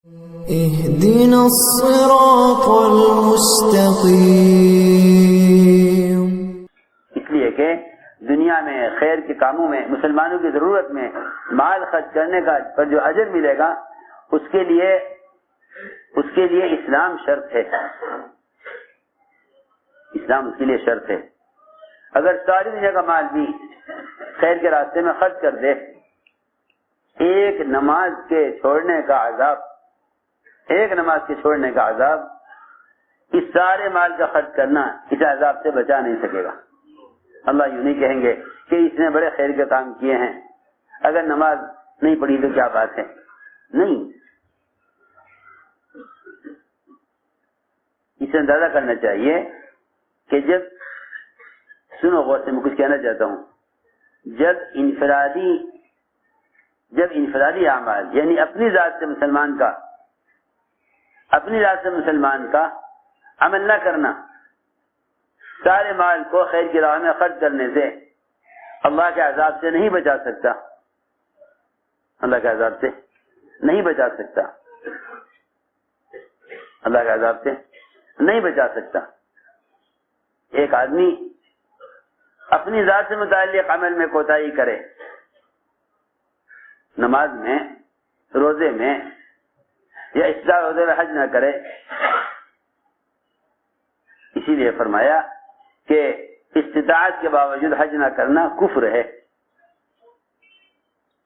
اهدنا الصراط المستقيم۔ اس لیے کہ دنیا میں خیر کے کاموں میں مسلمانوں کی ضرورت میں مال خرچ کرنے کا پر جو اجر ملے گا اس کے لیے اسلام شرط ہے، اسلام اس کے لیے شرط ہے۔ اگر ساری دنیا کا مال بھی خیر کے راستے میں خرچ کر دے، ایک نماز کے چھوڑنے کا عذاب اس سارے مال کا خرچ کرنا اس عذاب سے بچا نہیں سکے گا۔ اللہ یوں نہیں کہیں گے کہ اس نے بڑے خیر کے کام کیے ہیں، اگر نماز نہیں پڑھی تو کیا بات ہے، نہیں۔ اسے اندازہ کرنا چاہیے کہ جب سنو غور سے، میں کچھ کہنا چاہتا ہوں، جب انفرادی اعمال یعنی اپنی ذات سے مسلمان کا عمل نہ کرنا سارے مال کو خیر کی راہ میں خرچ کرنے سے اللہ کے عذاب سے نہیں بچا سکتا، اللہ کے عذاب سے نہیں بچا سکتا۔ ایک آدمی اپنی ذات سے متعلق عمل میں کوتاہی کرے، نماز میں، روزے میں یا اصلاح روزے میں حج نہ کرے، اسی لیے فرمایا کہ استطاعت کے باوجود حج نہ کرنا کفر ہے۔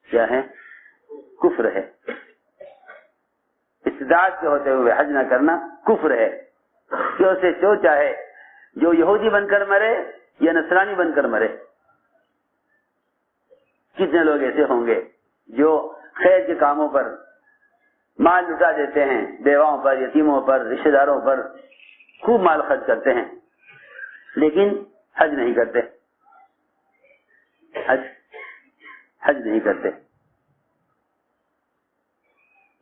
کیا ہے؟ کفر ہے۔ استطاعت کے ہوتے ہوئے حج نہ کرنا کفر ہے، کہ اسے جو چاہے، جو یہودی بن کر مرے یا نصرانی بن کر مرے۔ کتنے لوگ ایسے ہوں گے جو خیر کے کاموں پر مال لٹا دیتے ہیں، بیواؤں پر، یتیموں پر، رشتہ داروں پر خوب مال خرچ کرتے ہیں، لیکن حج نہیں کرتے، حج نہیں کرتے۔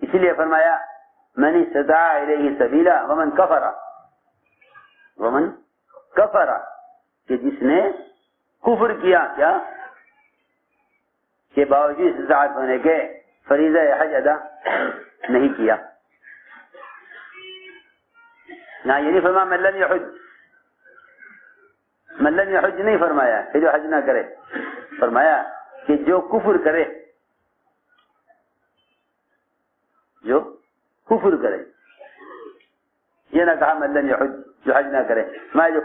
اسی لیے فرمایا من استطاع الیہ سبیلا ومن کفر، کہ جس نے کفر کیا، کیا کہ باوجود استطاعت ہونے کے فریضہ حج ادا نہیں کیا۔ نہ یہ نہیں فرمایا من لم یحج نہیں فرمایا کہ جو حج نہ کرے، فرمایا کہ جو کفر کرے، یہ نہ کہا من لم یحج جو حج نہ کرے، میں جو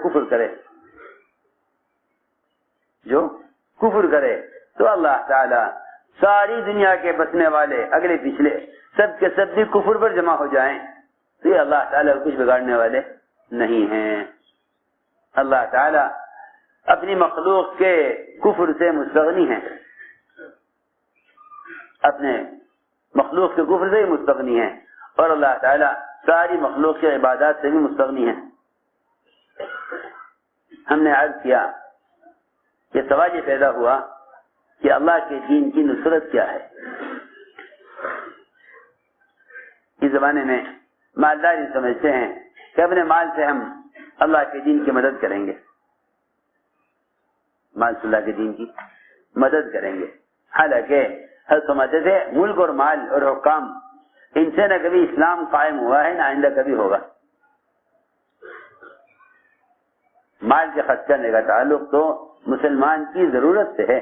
کفر کرے تو اللہ تعالی ساری دنیا کے بسنے والے اگلے پچھلے سب کے سب بھی کفر پر جمع ہو جائیں تو یہ اللہ تعالی کچھ بگاڑنے والے نہیں ہیں۔ اللہ تعالی اپنی مخلوق کے کفر سے مستغنی ہیں، اپنے مخلوق کے کفر سے ہی مستغنی ہیں، اور اللہ تعالی ساری مخلوق کے عبادات سے بھی مستغنی ہیں۔ ہم نے عرض کیا کہ سوال یہ پیدا ہوا کہ اللہ کے دین کی نصرت کیا ہے۔ اس زمانے میں مالدار یہ سمجھتے ہیں کہ اپنے مال سے ہم اللہ کے دین کی مدد کریں گے، مال سے اللہ کے دین کی مدد کریں گے، حالانکہ ہر سمجھتے تھے ملک اور مال اور حکام ان سے نہ کبھی اسلام قائم ہوا ہے نہ آئندہ کبھی ہوگا۔ مال کے خرچ کرنے کا تعلق تو مسلمان کی ضرورت سے ہے،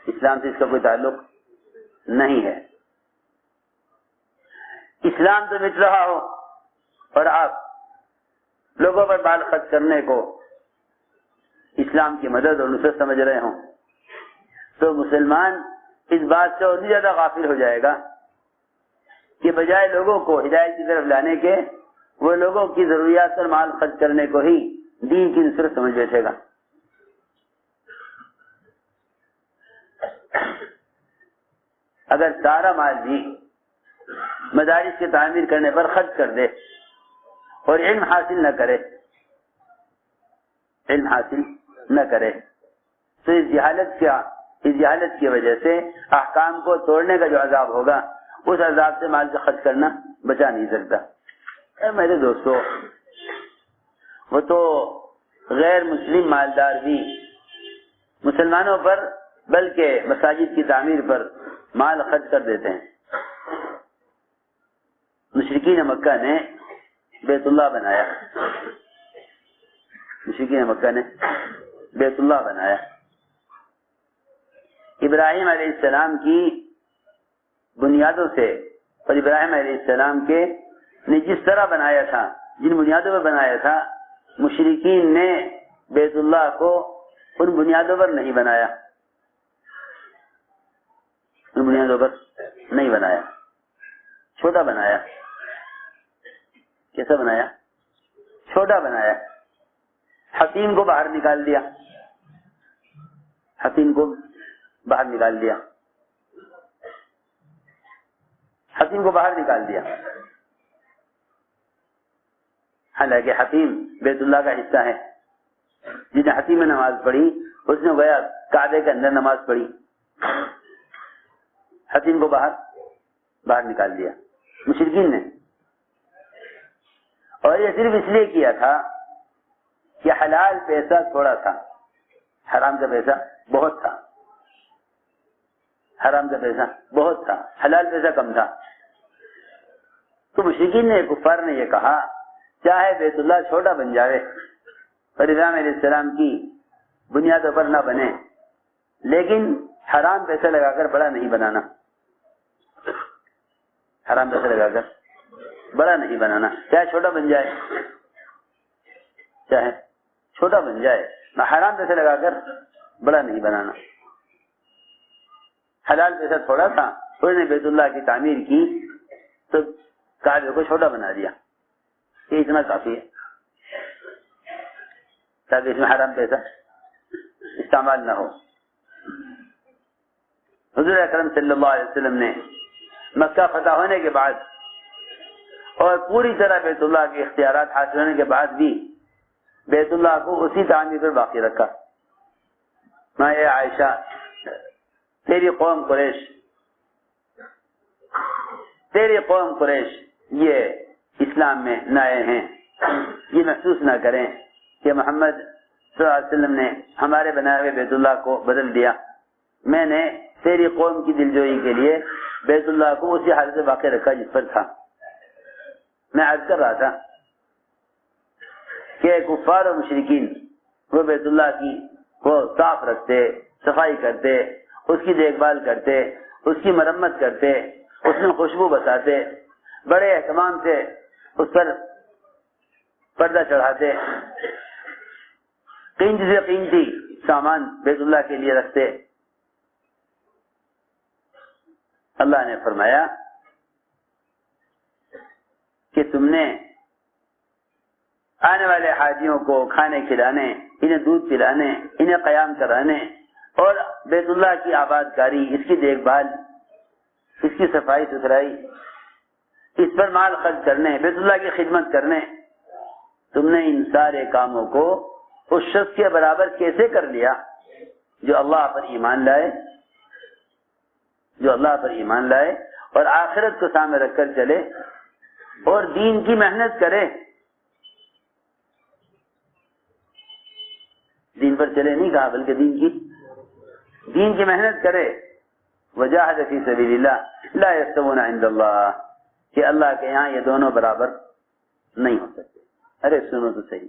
اسلام سے اس کا کوئی تعلق نہیں ہے۔ اسلام تو مٹ رہا ہو اور آپ لوگوں پر مال خرچ کرنے کو اسلام کی مدد اور نصرت سمجھ رہے ہوں تو مسلمان اس بات سے اور بھی زیادہ غافل ہو جائے گا کہ بجائے لوگوں کو ہدایت کی طرف لانے کے وہ لوگوں کی ضروریات پر مال خرچ کرنے کو ہی دین کی نصرت سمجھ بیٹھے گا۔ اگر سارا مال بھی مدارس کی تعمیر کرنے پر خرچ کر دے اور علم حاصل نہ کرے تو اس جہالت کی وجہ سے احکام کو توڑنے کا جو عذاب ہوگا اس عذاب سے مال کا خرچ کرنا بچا نہیں سکتا۔ میرے دوستو، وہ تو غیر مسلم مالدار بھی مسلمانوں پر بلکہ مساجد کی تعمیر پر مال خرچ کر دیتے ہیں، مشرکین مکہ نے بیت اللہ بنایا، مشرکین مکہ نے بیت اللہ بنایا۔ ابراہیم علیہ السلام کی بنیادوں سے اور ابراہیم علیہ السلام کے نے جس طرح بنایا تھا، جن بنیادوں پر بنایا تھا، مشرکین نے بیت اللہ کو ان بنیادوں پر نہیں بنایا، ان بنیادوں پر نہیں بنایا، چھوٹا بنایا۔ کیسا بنایا؟ چھوٹا بنایا۔ حتیم کو باہر نکال دیا، حتیم کو باہر نکال دیا، حتیم کو باہر نکال دیا۔ حالانکہ حتیم بیت اللہ کا حصہ ہے، جس نے حتیم میں نماز پڑھی اس نے گویا کعبے کے اندر نماز پڑھی۔ حتیم کو باہر نکال دیا مشرکین نے، اور یہ صرف اس لیے کیا تھا کہ حلال پیسہ تھوڑا تھا، حرام کا پیسہ بہت تھا، حرام کا پیسہ بہت تھا، حلال پیسہ کم تھا۔ تو مشرکین نے، کفار نے یہ کہا چاہے بیت اللہ چھوٹا بن جائے اور ابراہیم علیہ السلام کی بنیادوں پر نہ بنے، لیکن حرام پیسہ لگا کر بڑا نہیں بنانا، حرام پیسہ لگا کر بڑا نہیں بنانا، چاہے چھوٹا بن جائے، چاہے چھوٹا بن جائے، نہ حرام پیسے لگا کر بڑا نہیں بنانا۔ حلال پیسہ تھوڑا تھا، انہوں نے بیت اللہ کی تعمیر کی تو کعبے کو چھوٹا بنا دیا، یہ اتنا کافی ہے تاکہ اس میں حرام پیسہ استعمال نہ ہو۔ حضور اکرم صلی اللہ علیہ وسلم نے مکہ فتح ہونے کے بعد اور پوری طرح بیت اللہ کے اختیارات حاصل ہونے کے بعد بھی بیت اللہ کو اسی تعمیر پر باقی رکھا۔ اے عائشہ، تیری قوم قریش یہ اسلام میں نہ آئے ہیں، یہ محسوس نہ کریں کہ محمد صلی اللہ علیہ وسلم نے ہمارے بنائے ہوئے بیت اللہ کو بدل دیا۔ میں نے تیری قوم کی دلجوئی کے لیے بیت اللہ کو اسی حالت سے باقی رکھا جس پر تھا۔ میں عرض کر رہا تھا کہ کفار و مشرکین وہ بیت اللہ کی وہ صاف رکھتے، صفائی کرتے، اس کی دیکھ بھال کرتے، اس کی مرمت کرتے، اس میں خوشبو بساتے، بڑے اہتمام سے اس پر پردہ چڑھاتے، قیمتی سے قیمتی سامان بیت اللہ کے لیے رکھتے۔ اللہ نے فرمایا کہ تم نے آنے والے حاجیوں کو کھانے کھلانے، انہیں دودھ پلانے، انہیں قیام کرانے اور بیت اللہ کی آباد کاری، اس کی دیکھ بھال، اس کی صفائی ستھرائی، اس پر مال خرچ کرنے، بیت اللہ کی خدمت کرنے، تم نے ان سارے کاموں کو اس شخص کے برابر کیسے کر لیا جو اللہ پر ایمان لائے، جو اللہ پر ایمان لائے اور آخرت کو سامنے رکھ کر چلے اور دین کی محنت کرے، دین پر چلے نہیں کہا بلکہ دین کی محنت کرے۔ وجاہد فی سبیل اللہ لا یستوون عند اللہ، کہ اللہ کے یہاں یہ دونوں برابر نہیں ہو سکتے۔ ارے سنو تو صحیح،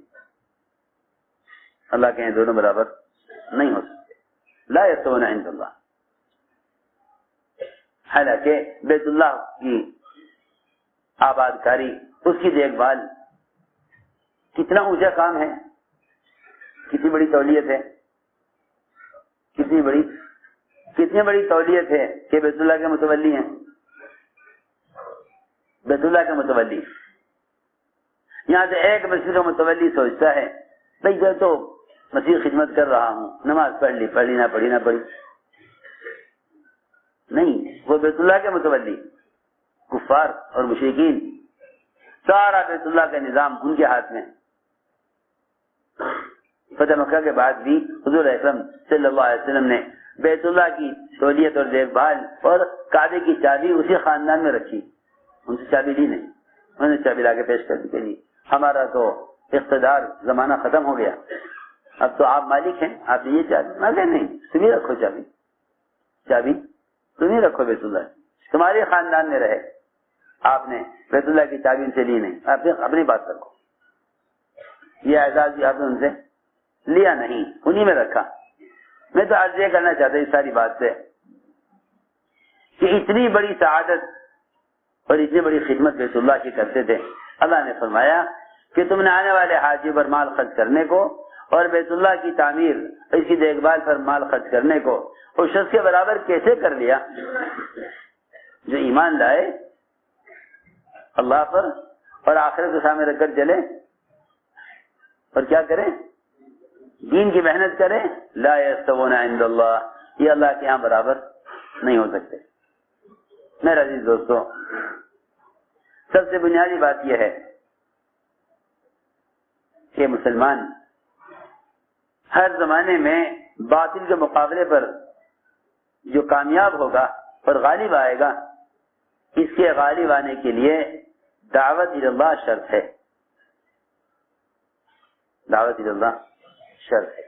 اللہ کے یہاں دونوں برابر نہیں ہو سکتے، لا یستوون عند اللہ۔ حالانکہ بیت اللہ کی آباد کاری، اس کی دیکھ بھال کتنا اونچا کام ہے، کتنی بڑی تولیت ہے، کتنی بڑی تولیت ہے کہ بیت اللہ کے متولی ہیں، بیت اللہ کے متولی۔ یہاں سے ایک مسجد کا متولی سوچتا ہے بھائی جو تو مسجد خدمت کر رہا ہوں، نماز پڑھ لی نہ پڑھی، نہیں، وہ بیت اللہ کے متولی کفار اور مشرکین، سارا بیت اللہ کا نظام ان کے ہاتھ میں۔ فتح مکہ کے بعد بھی حضور اکرم صلی اللہ علیہ وسلم نے بیت اللہ کی تولیت اور دیکھ بھال اور کعبے کی چابی اسی خاندان میں رکھی، ان سے چابی لی نہیں، انہوں نے چابی لا کے پیش کرنے کے لیے ہمارا تو اقتدار زمانہ ختم ہو گیا، اب تو آپ مالک ہیں، آپ یہ چابی، میں کہ نہیں، تم ہی رکھو چابی تم ہی رکھو، بیت اللہ تمہارے خاندان میں رہے، آپ نے بیت اللہ کی چابی ان سے لی نہیں، آپ نے اپنی بات رکھو. یہ اعزاز بھی آپ نے ان سے لیا نہیں، انہی میں رکھا. میں تو عرض یہ کرنا چاہتا ہوں اس ساری بات سے کہ اتنی بڑی سعادت اور اتنی بڑی خدمت بیت اللہ کی کرتے تھے. اللہ نے فرمایا کہ تم نے آنے والے حاجی پر مال خرچ کرنے کو اور بیت اللہ کی تعمیر، اس کی دیکھ بھال پر مال خرچ کرنے کو اس شخص کے برابر کیسے کر لیا جو ایمان لائے اللہ پر اور آخرت کو سامنے رکھ کر چلے اور کیا کرے؟ دین کی محنت کرے. لا یستوون عند اللہ، یہ اللہ کے ہاں برابر نہیں ہو سکتے. میرے عزیز دوستو، سب سے بنیادی بات یہ ہے کہ مسلمان ہر زمانے میں باطل کے مقابلے پر جو کامیاب ہوگا اور غالب آئے گا، اس کے غالب آنے کے لیے دعوت اللہ شرط ہے. دعوت اللہ شرط ہے.